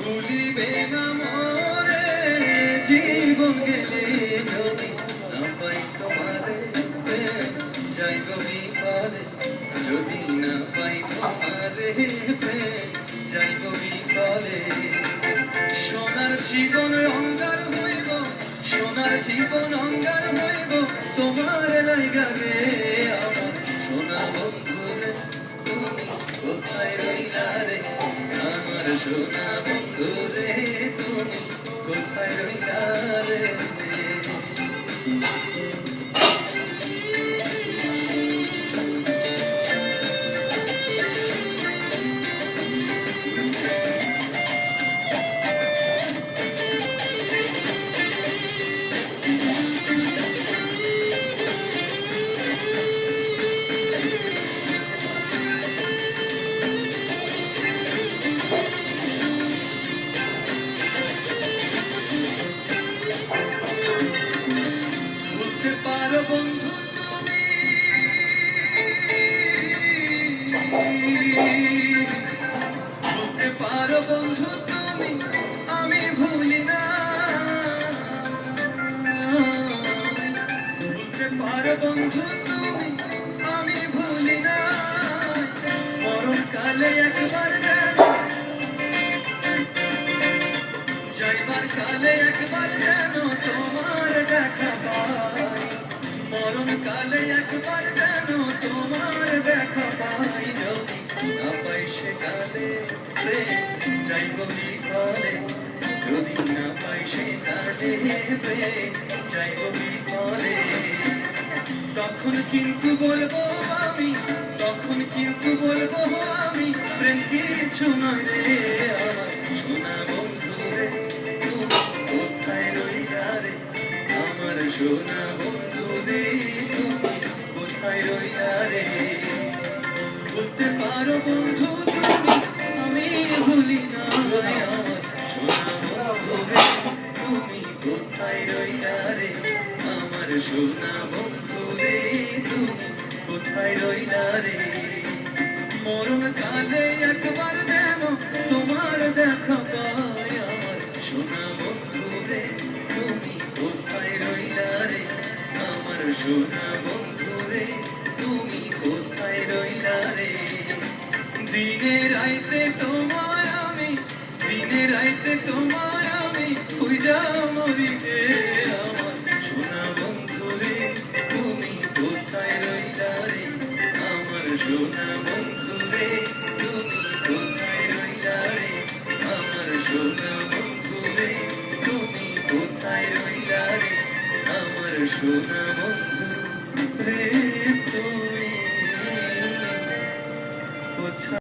ভুলিবে না মোরে জীবন গেলে যদি না পাই তোমারে, যাইব বিফলে যদি না পাই তোমারে, যাইব বিফলে। সোনার জীবন অঙ্গার হইব, সোনার জীবন অঙ্গার হইব তোমার লাইগা গে আমার সোনা বন্ধুরে, তুমি কোথায় রইলা রে আমার সোনা বন্ধুরে, তুমি কোথায় রইলা রে। ভুলতে পারো বন্ধু তুমি, ভুলতে পারো বন্ধু তুমি, আমি ভুলি না। ভুলতে পারো বন্ধু তুমি, আমি ভুলি না। মরণকালে একবার যেন, যাইবার কালে একবার যেন তোমার দেখা পাই, মরণকালে একবার যেন তোমার দেখা পাই। যদি না পাই সেকালে প্রেম যাইব বিফলে, যদি না পাই সেকালে প্রেম যাইব বিফলে। তখন কিন্তু বলবো আমি, তখন কিন্তু বলবো আমি, প্রেম কিছু নয় রে আমার সোনা বন্ধু রে, তুমি কোথায় রইলা রে আমার সোনা বন্ধু রে, তুমি কোথায় রইলা রে। বলতে পারো বন্ধু তুমি, আমি ভুলি না আমার সোনা বন্ধু রে, তুমি কোথায় রইলা রে আমার সোনা বন্ধু রে, তুমি কোথায় রইলা রে। মরণকালে একবার যেন তোমার দেখা পাই আমার সোনা বন্ধু রে, তুমি কোথায় রইলা রে আমার সোনা বন্ধু রে, তুমি কোথায় রইলা রে। দিনে রাইতে তোমায় আমি, দিনে রাইতে তোমায় আমি খুঁজা মরি রে আমার সোনা বন্ধু রে, তুমি কোথায় রইলা রে আমার সোনা বন্ধু রে, তুমি কোথায় রইলা রে আমার সোনা বন্ধু রে, তুমি কোথায় রইলা রে আমার সোনা বন্ধু।